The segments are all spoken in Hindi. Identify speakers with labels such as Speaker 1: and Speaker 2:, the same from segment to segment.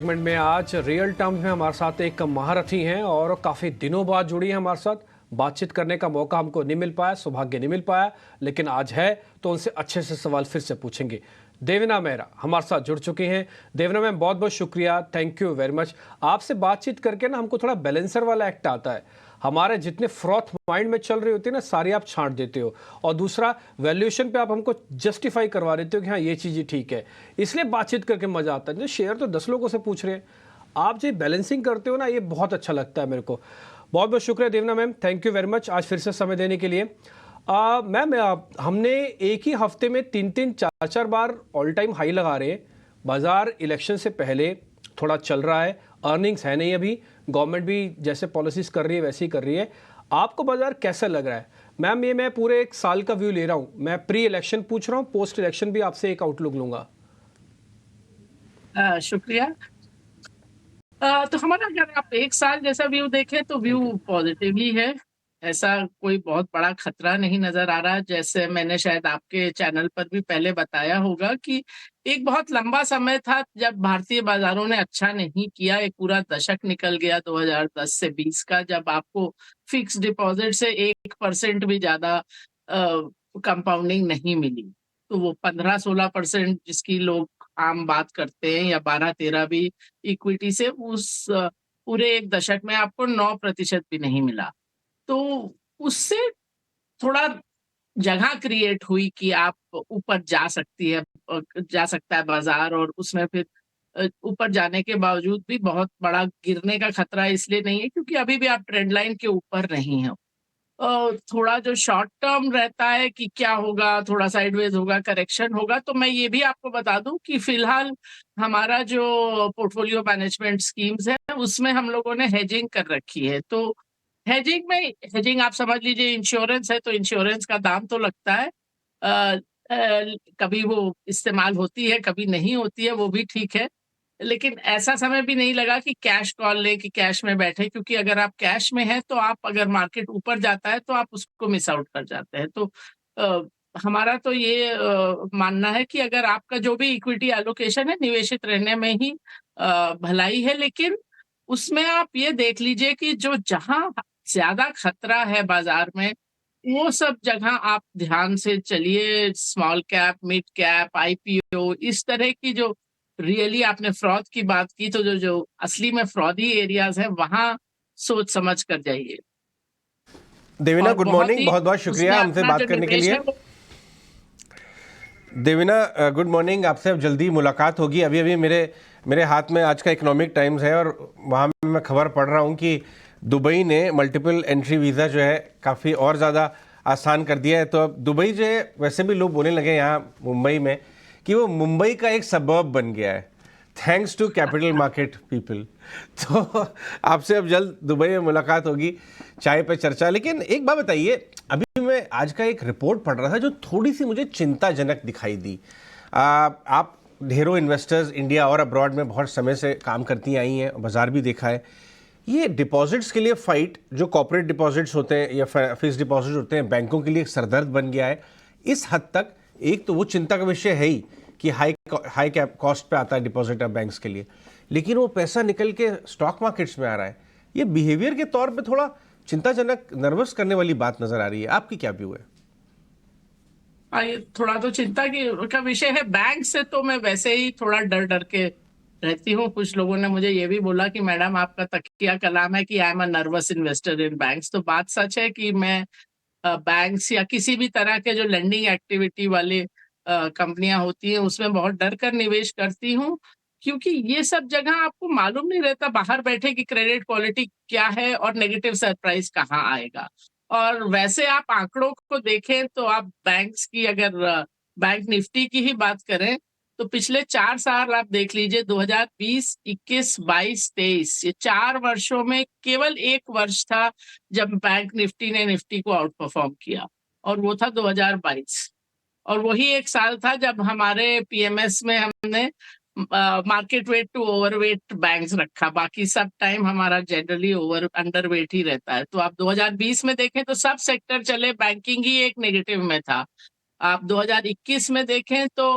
Speaker 1: सेगमेंट में आज रियल टर्म्स में हमारे साथ एक महारथी हैं और काफ़ी दिनों बाद जुड़ी हैं हमारे साथ। बातचीत करने का मौका हमको नहीं मिल पाया, सौभाग्य नहीं मिल पाया, लेकिन आज है तो उनसे अच्छे से सवाल फिर से पूछेंगे। देवना मेहरा हमारे साथ जुड़ चुकी हैं। देवना मैम, बहुत बहुत शुक्रिया, थैंक यू वेरी मच। आपसे बातचीत करके ना हमको थोड़ा बैलेंसर वाला एक्ट आता है। हमारे जितने फ्रॉथ माइंड में चल रही होती है ना, सारी आप छांट देते हो, और दूसरा वैल्यूएशन पे आप हमको जस्टिफाई करवा देते हो कि हाँ ये चीज़ ठीक है। इसलिए बातचीत करके मजा आता है। जो शेयर तो 10 लोगों से पूछ रहे हैं, आप जो बैलेंसिंग करते हो ना, ये बहुत अच्छा लगता है मेरे को। बहुत बहुत शुक्रिया Devna ma'am, thank you very much आज फिर से समय देने के लिए। मैम, हमने एक ही हफ्ते में 3-3 4-4 बार ऑल टाइम हाई लगा रहे हैं। बाजार इलेक्शन से पहले थोड़ा चल रहा है, अर्निंग्स है नहीं अभी, गवर्नमेंट भी जैसे पॉलिसीज कर रही है वैसे ही कर रही है। आपको बाजार कैसा लग रहा है मैम? ये मैं पूरे एक साल का व्यू ले रहा हूँ, मैं प्री इलेक्शन पूछ रहा हूँ, पोस्ट इलेक्शन भी आपसे एक आउटलुक लूंगा।
Speaker 2: शुक्रिया। तो हमारा अगर आप एक साल जैसा व्यू देखें तो व्यू
Speaker 1: थैंक यू।
Speaker 2: पॉजिटिव ही है। ऐसा कोई बहुत बड़ा खतरा नहीं नजर आ रहा। जैसे मैंने शायद आपके चैनल पर भी पहले बताया होगा कि एक बहुत लंबा समय था जब भारतीय बाजारों ने अच्छा नहीं किया। एक पूरा दशक निकल गया 2010 से 20 का, जब आपको फिक्स डिपॉजिट से 1% भी ज्यादा कंपाउंडिंग नहीं मिली। तो वो 15-16% जिसकी लोग आम बात करते हैं, या 12-13 भी इक्विटी से, उस पूरे एक दशक में आपको 9% भी नहीं मिला। तो उससे थोड़ा जगह क्रिएट हुई कि आप ऊपर जा सकती है, जा सकता है बाजार, और उसमें फिर ऊपर जाने के बावजूद भी बहुत बड़ा गिरने का खतरा इसलिए नहीं है क्योंकि अभी भी आप ट्रेंड लाइन के ऊपर नहीं हो। थोड़ा जो शॉर्ट टर्म रहता है कि क्या होगा, थोड़ा साइडवेज होगा, करेक्शन होगा, तो मैं ये भी आपको बता दूं कि फिलहाल हमारा जो पोर्टफोलियो मैनेजमेंट स्कीम्स है उसमें हम लोगों ने हेजिंग कर रखी है। तो हेजिंग में, हेजिंग आप समझ लीजिए इंश्योरेंस है, तो इंश्योरेंस का दाम तो लगता है। अ, कभी वो इस्तेमाल होती है, कभी नहीं होती है, वो भी ठीक है। लेकिन ऐसा समय भी नहीं लगा कि कैश कॉल ले, कि कैश में बैठे, क्योंकि अगर आप कैश में हैं तो आप, अगर मार्केट ऊपर जाता है तो आप उसको मिस आउट कर जाते हैं। तो अ, हमारा तो ये मानना है कि अगर आपका जो भी इक्विटी एलोकेशन है, निवेशित रहने में ही भलाई है। लेकिन उसमें आप ये देख लीजिए कि जो जहां ज्यादा खतरा है बाजार में, वो सब जगह आप ध्यान से चलिए। Small cap, mid cap, IPO, इस तरह की जो रियली आपने फ्रॉड की बात की, तो जो जो असली में फ्रॉडी एरियाज है वहां सोच समझ कर जाइए।
Speaker 3: देवीना
Speaker 2: और
Speaker 3: गुड
Speaker 2: बहुत
Speaker 3: मॉर्निंग,
Speaker 2: ही
Speaker 3: बहुत बहुत
Speaker 2: उसमें
Speaker 3: शुक्रिया हमसे
Speaker 2: अपना जो
Speaker 3: बात करने के
Speaker 2: निवेश है
Speaker 3: लिए।
Speaker 2: वो।
Speaker 3: देवीना गुड मॉर्निंग, आपसे अब जल्दी मुलाकात होगी। अभी अभी मेरे मेरे हाथ में आज का इकोनॉमिक टाइम्स है और वहाँ मैं खबर पढ़ रहा हूँ कि दुबई ने मल्टीपल एंट्री वीज़ा जो है काफ़ी और ज़्यादा आसान कर दिया है। तो अब दुबई जो है, वैसे भी लोग बोलने लगे यहाँ मुंबई में कि वो मुंबई का एक सबर्ब बन गया है, thanks to capital market people. तो आपसे अब जल्द दुबई में मुलाकात होगी, चाय पे चर्चा। लेकिन एक बात बताइए, अभी मैं आज का एक रिपोर्ट पढ़ रहा था जो थोड़ी सी मुझे चिंताजनक दिखाई दी। आप ढेरों इन्वेस्टर्स इंडिया और अब्रॉड में बहुत समय से काम करती आई हैं, बाजार भी देखा है। ये डिपॉजिट्स के लिए फाइट, जो कॉर्पोरेट डिपॉजिट्स होते हैं या फिक्स डिपॉजिट होते हैं, बैंकों के लिए एक सरदर्द बन गया है इस हद तक। एक तो वो चिंता का विषय है ही कि हाई हाई कैप कॉस्ट पे आता है डिपॉजिट अब बैंक्स के लिए, लेकिन वो पैसा निकल के स्टॉक मार्केट्स में आ रहा है। ये बिहेवियर के तौर पे थोड़ा चिंताजनक, नर्वस करने वाली बात नजर आ रही है। आपकी क्या व्यू है?
Speaker 2: ये थोड़ा तो चिंता की का विषय है। बैंक से तो मैं वैसे ही थोड़ा डर डर के रहती हूँ। कुछ लोगों ने मुझे ये भी बोला कि मैडम आपका तकिया कलाम है कि I am a nervous investor in banks. तो बात सच है कि मैं बैंक्स या किसी भी तरह के जो लेंडिंग एक्टिविटी वाले कंपनियां होती हैं उसमें बहुत डर कर निवेश करती हूँ, क्योंकि ये सब जगह आपको मालूम नहीं रहता बाहर बैठे कि क्रेडिट क्वालिटी क्या है और नेगेटिव सरप्राइज कहाँ आएगा। और वैसे आप आंकड़ों को देखें तो आप बैंक्स की, अगर बैंक निफ्टी की ही बात करें, तो पिछले 4 साल आप देख लीजिए, 2020, 21, 22, 23, ये 4 वर्षों में केवल एक वर्ष था जब बैंक निफ्टी ने निफ्टी को आउट परफॉर्म किया, और वो था 2022। और वही एक साल था जब हमारे पीएमएस में हमने market weight to overweight banks रखा। बाकी सब टाइम हमारा जनरली ओवर अंडरवेट ही रहता है। तो आप 2020 में देखें तो सब सेक्टर चले, बैंकिंग ही एक नेगेटिव में था। आप 2021 में देखें तो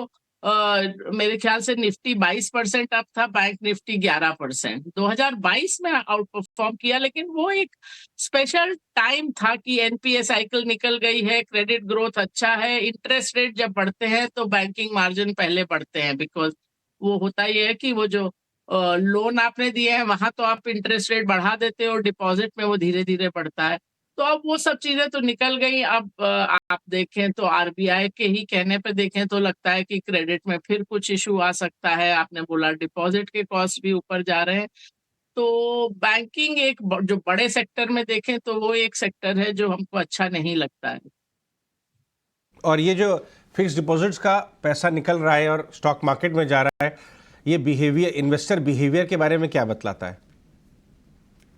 Speaker 2: मेरे ख्याल से निफ्टी 22% अप था, बैंक निफ्टी 11%। 2022 में आउट परफॉर्म किया, लेकिन वो एक स्पेशल टाइम था कि एनपीए साइकिल निकल गई है, क्रेडिट ग्रोथ अच्छा है, इंटरेस्ट रेट जब बढ़ते हैं तो बैंकिंग मार्जिन पहले बढ़ते हैं, बिकॉज वो होता ही है कि वो जो लोन आपने दिए हैं वहां तो आप इंटरेस्ट रेट बढ़ा देते हो, डिपॉजिट में वो धीरे धीरे बढ़ता है। तो अब वो सब चीजें तो निकल गई। अब आप देखें तो आरबीआई के ही कहने पे देखें तो लगता है कि क्रेडिट में फिर कुछ इशू आ सकता है। आपने बोला डिपॉजिट के कॉस्ट भी ऊपर जा रहे हैं, तो बैंकिंग एक जो बड़े सेक्टर में देखें तो वो एक सेक्टर है जो हमको अच्छा नहीं लगता है।
Speaker 3: और ये जो फिक्स डिपॉजिट्स का पैसा निकल रहा है और स्टॉक मार्केट में जा रहा है, ये बिहेवियर, इन्वेस्टर बिहेवियर के बारे में क्या बतलाता है?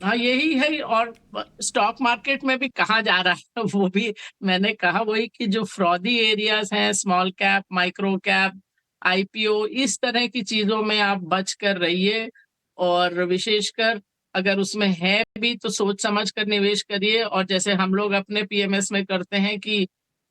Speaker 2: हाँ, यही है। और स्टॉक मार्केट में भी कहाँ जा रहा है वो भी मैंने कहा वही कि जो फ्रॉडी एरियाज हैं, small cap, micro cap, IPO, इस तरह की चीजों में आप बच कर रहिए। और विशेषकर अगर उसमें है भी तो सोच समझ कर निवेश करिए। और जैसे हम लोग अपने पीएमएस में करते हैं कि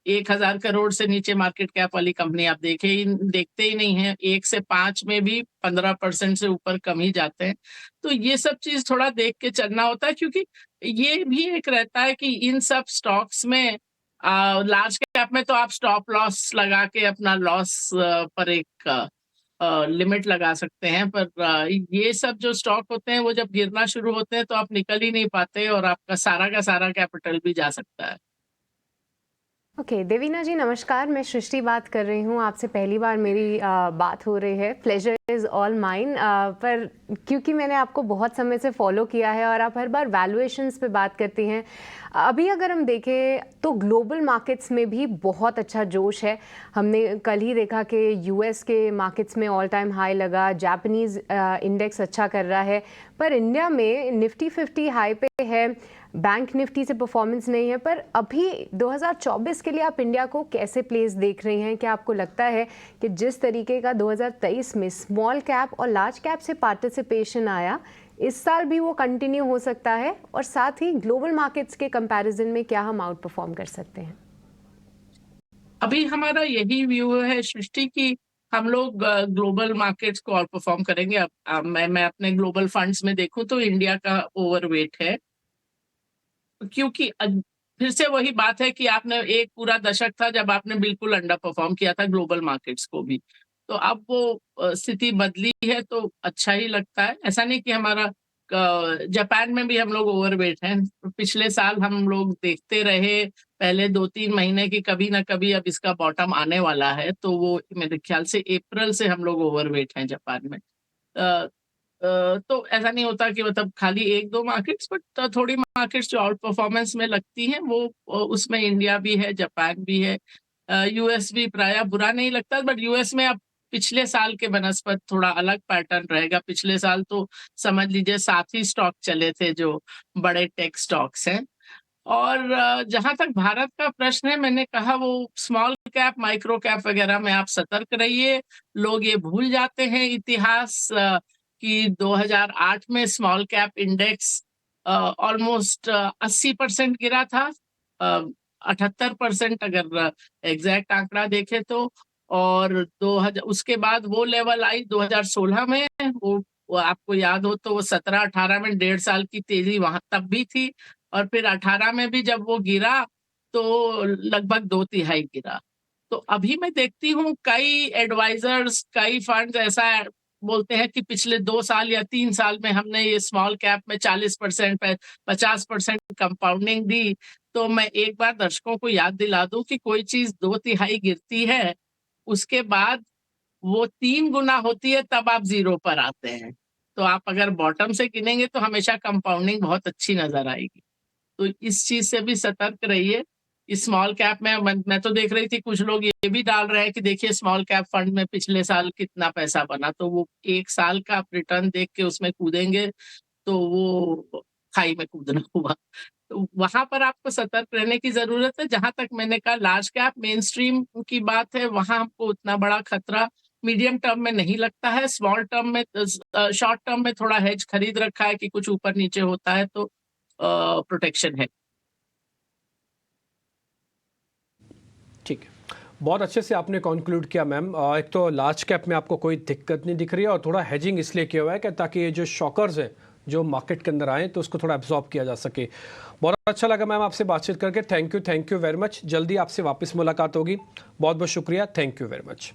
Speaker 2: 1,000 करोड़ से नीचे मार्केट कैप वाली कंपनी आप देखते ही नहीं है। 1 से 5 में भी 15% से ऊपर कम ही जाते हैं। तो ये सब चीज थोड़ा देख के चलना होता है, क्योंकि ये भी एक रहता है कि इन सब स्टॉक्स में लार्ज कैप में तो आप स्टॉप लॉस लगा के अपना लॉस पर एक लिमिट लगा सकते हैं। पर ये सब जो स्टॉक होते हैं वो जब गिरना शुरू होते हैं तो आप निकल ही नहीं पाते और आपका सारा का सारा कैपिटल भी जा सकता है।
Speaker 4: ओके देवीना जी नमस्कार, मैं सृष्टि बात कर रही हूँ। आपसे पहली बार मेरी बात हो रही है। Pleasure is all mine. पर क्योंकि मैंने आपको बहुत समय से फॉलो किया है और आप हर बार वैल्यूएशंस पे बात करती हैं, अभी अगर हम देखें तो ग्लोबल मार्केट्स में भी बहुत अच्छा जोश है। हमने कल ही देखा कि यूएस के मार्केट्स में ऑल टाइम हाई लगा, जापानीज़ इंडेक्स अच्छा कर रहा है, पर इंडिया में निफ्टी 50 हाई पे है, बैंक निफ्टी से परफॉर्मेंस नहीं है। पर अभी 2024 के लिए आप इंडिया को कैसे प्लेस देख रही हैं? क्या आपको लगता है कि जिस तरीके का 2023 में स्मॉल कैप और लार्ज कैप से पार्टिसिपेशन आया, इस साल भी वो कंटिन्यू हो सकता है? और साथ ही ग्लोबल मार्केट्स के कंपैरिजन में क्या हम आउट परफॉर्म कर सकते हैं?
Speaker 2: अभी हमारा यही व्यू है सृष्टि की हम लोग ग्लोबल मार्केट्स को आउट परफॉर्म करेंगे। अब मैं अपने ग्लोबल फंड्स में देखूं तो इंडिया का ओवरवेट है, क्योंकि फिर से वही बात है कि आपने एक पूरा दशक था जब आपने बिल्कुल अंडर परफॉर्म किया था ग्लोबल मार्केट्स को भी। तो अब वो स्थिति बदली है तो अच्छा ही लगता है। ऐसा नहीं कि हमारा जापान में भी हम लोग ओवरवेट हैं। पिछले साल हम लोग देखते रहे पहले 2-3 महीने की कभी ना कभी अब इसका बॉटम आने वाला है, तो वो मेरे ख्याल से अप्रैल से हम लोग ओवरवेट हैं जापान में। तो ऐसा नहीं होता कि मतलब खाली 1-2 मार्केट्स, बट थोड़ी मार्केट्स जो आउट परफॉर्मेंस में लगती हैं वो उसमें इंडिया भी है, जापान भी है, यूएस भी प्राय बुरा नहीं लगता। बट यूएस में अब पिछले साल के बनस्पत थोड़ा अलग पैटर्न रहेगा। पिछले साल तो समझ लीजिए 7 ही स्टॉक चले थे जो बड़े टेक स्टॉक्स हैं। और जहां तक भारत का प्रश्न है, मैंने कहा वो स्मॉल कैप, माइक्रो कैप वगैरह में आप सतर्क रहिए। लोग ये भूल जाते हैं इतिहास कि 2008 में स्मॉल कैप इंडेक्स ऑलमोस्ट 80% गिरा था, 78% अगर एग्जैक्ट आंकड़ा देखे तो। और 2000 उसके बाद वो लेवल आई 2016 में। वो आपको याद हो तो वो 17-18 में 1.5 साल की तेजी वहां तब भी थी। और फिर 18 में भी जब वो गिरा तो लगभग 2/3 गिरा। तो अभी मैं देखती हूँ कई एडवाइजर्स, कई फंड्स ऐसा बोलते हैं कि पिछले 2 साल या 3 साल में हमने ये स्मॉल कैप में 40% 50% कंपाउंडिंग दी। तो मैं एक बार दर्शकों को याद दिला दूं कि कोई चीज 2/3 गिरती है, उसके बाद वो 3 गुना होती है, तब आप जीरो पर आते हैं। तो आप अगर बॉटम से गिनेंगे तो हमेशा कंपाउंडिंग बहुत अच्छी नजर आएगी। तो इस चीज से भी सतर्क रहिए। स्मॉल कैप में मैं तो देख रही थी कुछ लोग ये भी डाल रहे हैं कि देखिए स्मॉल कैप फंड में पिछले साल कितना पैसा बना, तो वो 1 साल का आप रिटर्न देख के उसमें कूदेंगे तो वो खाई में कूदना हुआ। तो वहां पर आपको सतर्क रहने की जरूरत है। जहां तक मैंने कहा लार्ज कैप मेन स्ट्रीम की बात है, वहां हमको उतना बड़ा खतरा मीडियम टर्म में नहीं लगता है। स्मॉल टर्म में, शॉर्ट टर्म में थोड़ा हेज खरीद रखा है कि कुछ ऊपर नीचे होता है तो प्रोटेक्शन है।
Speaker 1: ठीक है, बहुत अच्छे से आपने कंक्लूड किया मैम। एक तो लार्ज कैप में आपको कोई दिक्कत नहीं दिख रही है और थोड़ा हेजिंग इसलिए किया हुआ है कि ताकि ये जो शॉकर्स हैं जो मार्केट के अंदर आए तो उसको थोड़ा एब्जॉर्ब किया जा सके। बहुत अच्छा लगा मैम आपसे बातचीत करके। Thank you very much. जल्दी आपसे वापस मुलाकात होगी। बहुत बहुत शुक्रिया। Thank you very much.